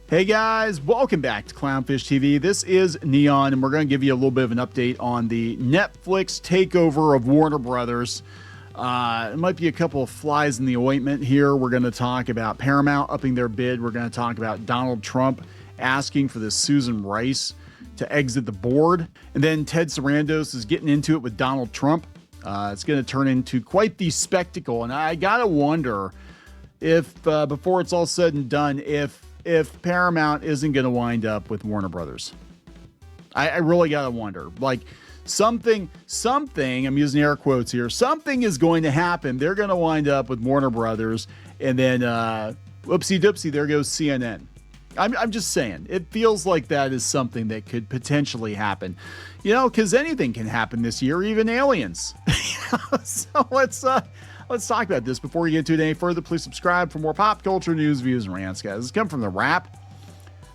Hey guys, welcome back to Clownfish TV. This is Kneon, and we're going to give you a little bit of an update on the Netflix takeover of Warner Brothers. It might be a couple of flies in the ointment here. We're going to talk about Paramount upping their bid. We're going to talk about Donald Trump asking for this Susan Rice to exit the board. And then Ted Sarandos is getting into it with Donald Trump. It's going to turn into quite the spectacle. And I got to wonder if, before it's all said and done, if Paramount isn't going to wind up with Warner Brothers. I really got to wonder. Like, something, I'm using air quotes here, something is going to happen. They're going to wind up with Warner Brothers, and then, whoopsie doopsie, there goes CNN. I'm just saying, it feels like that is something that could potentially happen, because anything can happen this year, even aliens. So let's talk about this. Before we get into it any further, please subscribe for more pop culture news, views, and rants, guys. This comes from The Wrap.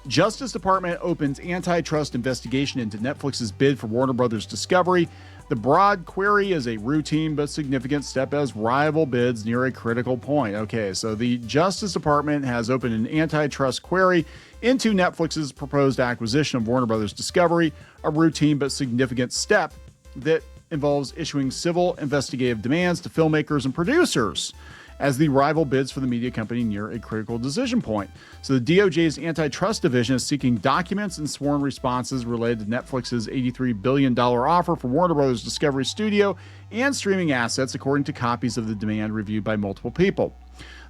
Justice Department opens antitrust investigation into Netflix's bid for Warner Brothers Discovery. The broad query is a routine but significant step as rival bids near a critical point. Okay, so the Justice Department has opened an antitrust query into Netflix's proposed acquisition of Warner Brothers Discovery, a routine but significant step that involves issuing civil investigative demands to filmmakers and producers as the rival bids for the media company near a critical decision point. So the DOJ's antitrust division is seeking documents and sworn responses related to Netflix's $83 billion offer for Warner Brothers Discovery Studio and streaming assets, according to copies of the demand reviewed by multiple people.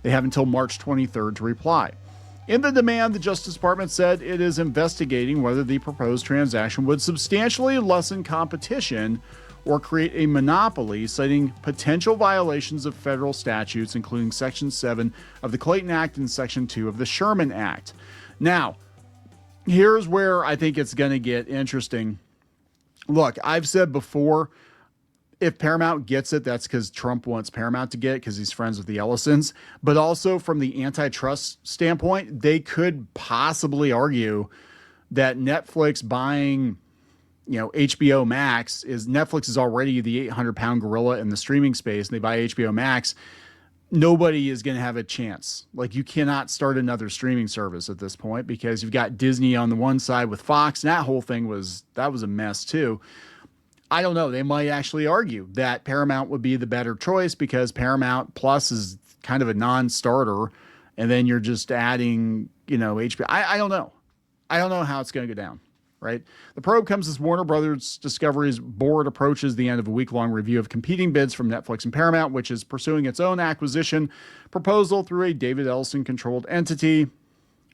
They have until March 23rd to reply. In the demand, the Justice Department said it is investigating whether the proposed transaction would substantially lessen competition or create a monopoly, citing potential violations of federal statutes, including Section 7 of the Clayton Act and Section 2 of the Sherman Act. Now, here's where I think it's going to get interesting. Look, I've said before, if Paramount gets it, that's because Trump wants Paramount to get it because he's friends with the Ellisons. But also from the antitrust standpoint, they could possibly argue that Netflix buying HBO Max Netflix is already the 800-pound gorilla in the streaming space, and they buy HBO Max. Nobody is going to have a chance. Like, you cannot start another streaming service at this point because you've got Disney on the one side with Fox, and that whole thing was a mess too. I don't know. They might actually argue that Paramount would be the better choice because Paramount Plus is kind of a non-starter, and then you're just adding, HBO. I don't know. I don't know how it's going to go down. Right. The probe comes as Warner Brothers Discovery's board approaches the end of a week-long review of competing bids from Netflix and Paramount, which is pursuing its own acquisition proposal through a David Ellison-controlled entity.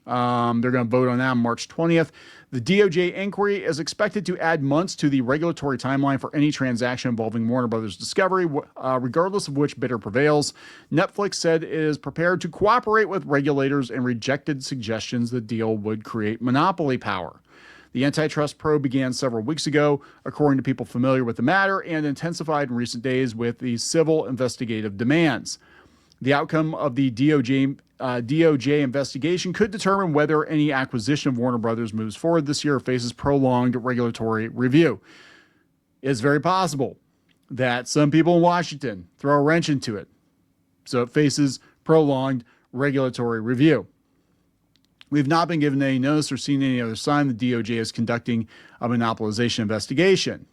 They're going to vote on that on March 20th. The DOJ inquiry is expected to add months to the regulatory timeline for any transaction involving Warner Brothers Discovery, regardless of which bidder prevails. Netflix said it is prepared to cooperate with regulators and rejected suggestions the deal would create monopoly power. The antitrust probe began several weeks ago, according to people familiar with the matter, and intensified in recent days with the civil investigative demands. The outcome of the DOJ investigation could determine whether any acquisition of Warner Brothers moves forward this year or faces prolonged regulatory review. It's very possible that some people in Washington throw a wrench into it, so it faces prolonged regulatory review. We've not been given any notice or seen any other sign the DOJ is conducting a monopolization investigation.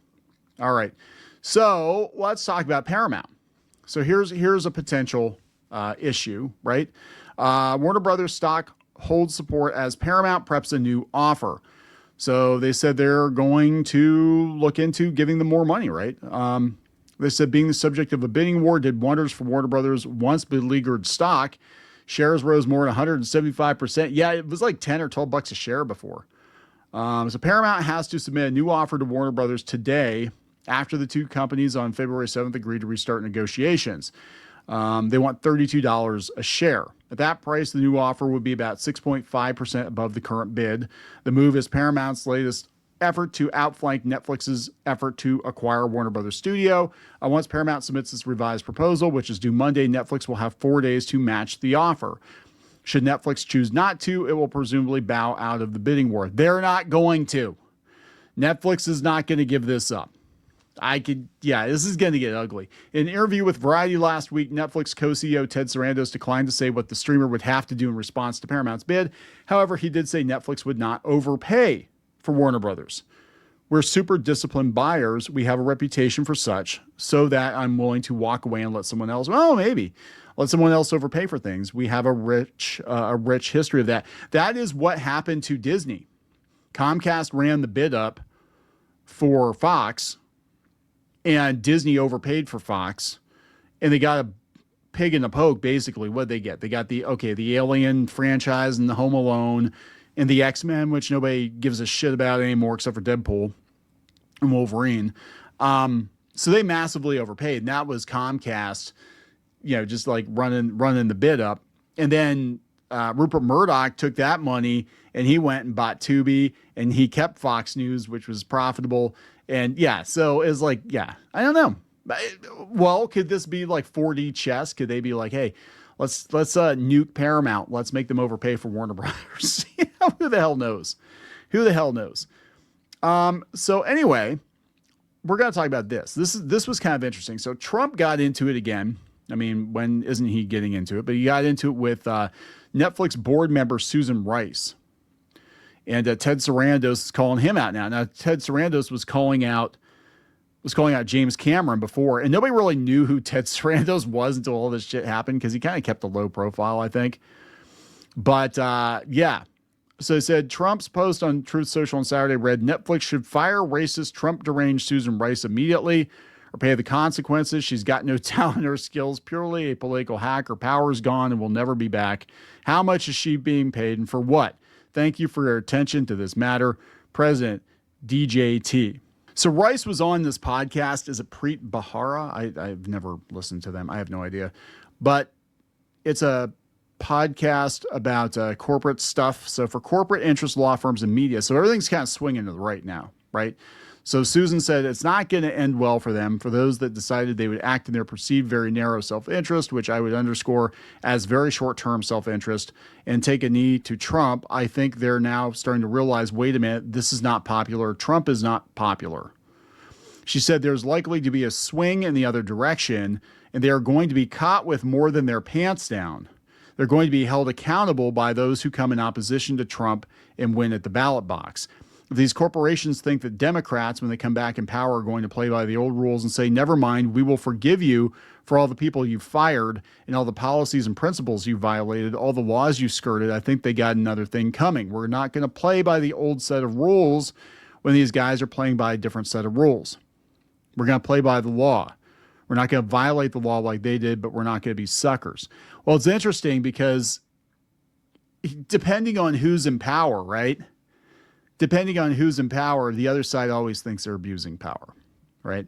All right, so let's talk about Paramount. So here's a potential issue, right? Warner Brothers stock holds support as Paramount preps a new offer. So they said they're going to look into giving them more money, right? They said being the subject of a bidding war did wonders for Warner Brothers' once beleaguered stock. Shares rose more than 175%. Yeah, it was like 10 or 12 bucks a share before. So Paramount has to submit a new offer to Warner Brothers today after the two companies on February 7th agreed to restart negotiations. They want $32 a share. At that price, the new offer would be about 6.5% above the current bid. The move is Paramount's latest effort to outflank Netflix's effort to acquire Warner Brothers Studio. Once Paramount submits its revised proposal, which is due Monday, Netflix will have 4 days to match the offer. Should Netflix choose not to, it will presumably bow out of the bidding war. They're not going to. Netflix is not going to give this up. This is going to get ugly. In an interview with Variety last week, Netflix co-CEO Ted Sarandos declined to say what the streamer would have to do in response to Paramount's bid. However, he did say Netflix would not overpay for Warner Brothers. We're super disciplined buyers. We have a reputation for such, so that I'm willing to walk away and let someone else, let someone else overpay for things. We have a rich history of that. That is what happened to Disney. Comcast ran the bid up for Fox, and Disney overpaid for Fox, and they got a pig in the poke, basically. What'd they get? They got the Alien franchise and the Home Alone and the X-Men, which nobody gives a shit about anymore except for Deadpool and Wolverine. So they massively overpaid, and that was Comcast, just like running the bid up. And then Rupert Murdoch took that money and he went and bought Tubi, and he kept Fox News, which was profitable. And so it's like, I don't know. Well, could this be like 4D chess? Could they be like, hey, let's nuke Paramount. Let's make them overpay for Warner Brothers. Who the hell knows? So anyway, we're going to talk about this. This was kind of interesting. So Trump got into it again. I mean, when isn't he getting into it? But he got into it with Netflix board member Susan Rice. And Ted Sarandos is calling him out now. Now, Ted Sarandos was calling out James Cameron before, and nobody really knew who Ted Sarandos was until all this shit happened, because he kind of kept a low profile, I think. But so he said Trump's post on Truth Social on Saturday read, Netflix should fire racist Trump deranged Susan Rice immediately or pay the consequences. She's got no talent or skills, purely a political hack. Her power is gone and will never be back. How much is she being paid and for what? Thank you for your attention to this matter. President DJT. So Rice was on this podcast. Is it Preet Bharara? I've never listened to them. I have no idea. But it's a podcast about corporate stuff. So for corporate interest, law firms, and media. So everything's kind of swinging to the right now, right? So Susan said it's not going to end well for them, for those that decided they would act in their perceived very narrow self-interest, which I would underscore as very short-term self-interest, and take a knee to Trump. I think they're now starting to realize, wait a minute, this is not popular. Trump is not popular. She said there's likely to be a swing in the other direction, and they are going to be caught with more than their pants down. They're going to be held accountable by those who come in opposition to Trump and win at the ballot box. If these corporations think that Democrats, when they come back in power, are going to play by the old rules and say, never mind, we will forgive you for all the people you fired and all the policies and principles you violated, all the laws you skirted, I think they got another thing coming. We're not going to play by the old set of rules when these guys are playing by a different set of rules. We're going to play by the law. We're not going to violate the law like they did, but we're not going to be suckers. Well, it's interesting because depending on who's in power, right? Depending on who's in power, the other side always thinks they're abusing power, right?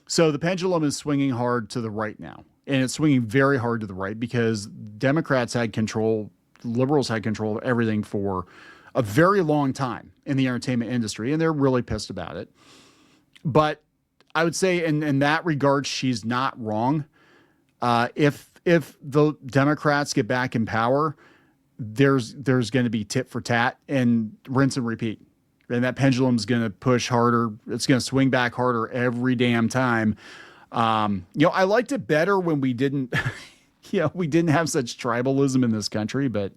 So the pendulum is swinging hard to the right now, and it's swinging very hard to the right because Democrats had control, liberals had control of everything for a very long time in the entertainment industry, and they're really pissed about it. But I would say in that regard, she's not wrong. If the Democrats get back in power, there's going to be tit for tat and rinse and repeat. And that pendulum's going to push harder. It's going to swing back harder every damn time. I liked it better when we didn't, we didn't have such tribalism in this country. But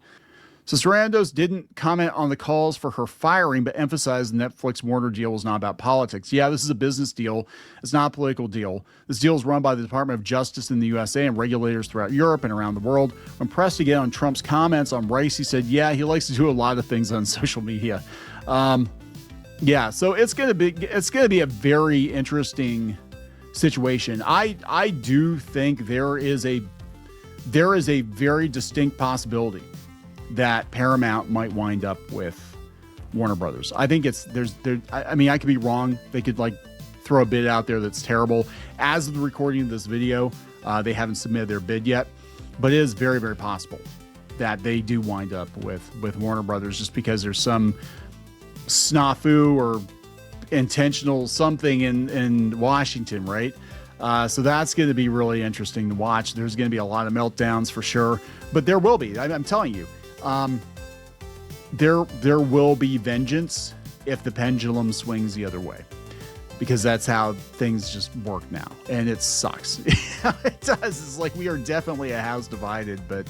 so Sarandos didn't comment on the calls for her firing, but emphasized the Netflix Warner deal was not about politics. Yeah, this is a business deal. It's not a political deal. This deal is run by the Department of Justice in the USA and regulators throughout Europe and around the world. When pressed again on Trump's comments on Rice, he said, yeah, he likes to do a lot of things on social media. So it's going to be a very interesting situation. I do think there is a very distinct possibility that Paramount might wind up with Warner Brothers. I think I could be wrong. They could throw a bid out there that's terrible. As of the recording of this video, they haven't submitted their bid yet, but it is very, very possible that they do wind up with Warner Brothers just because there's some snafu or intentional something in Washington, right? So that's going to be really interesting to watch. There's going to be a lot of meltdowns for sure, but there will be. I'm telling you. There will be vengeance if the pendulum swings the other way. because that's how things just work now. And it sucks. It does. It's like we are definitely a house divided, but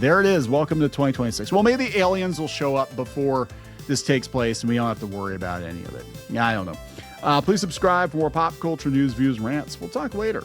there it is. Welcome to 2026. Well, maybe the aliens will show up before this takes place and we don't have to worry about any of it. Yeah, I don't know. Please subscribe for more pop culture news, views, and rants. We'll talk later.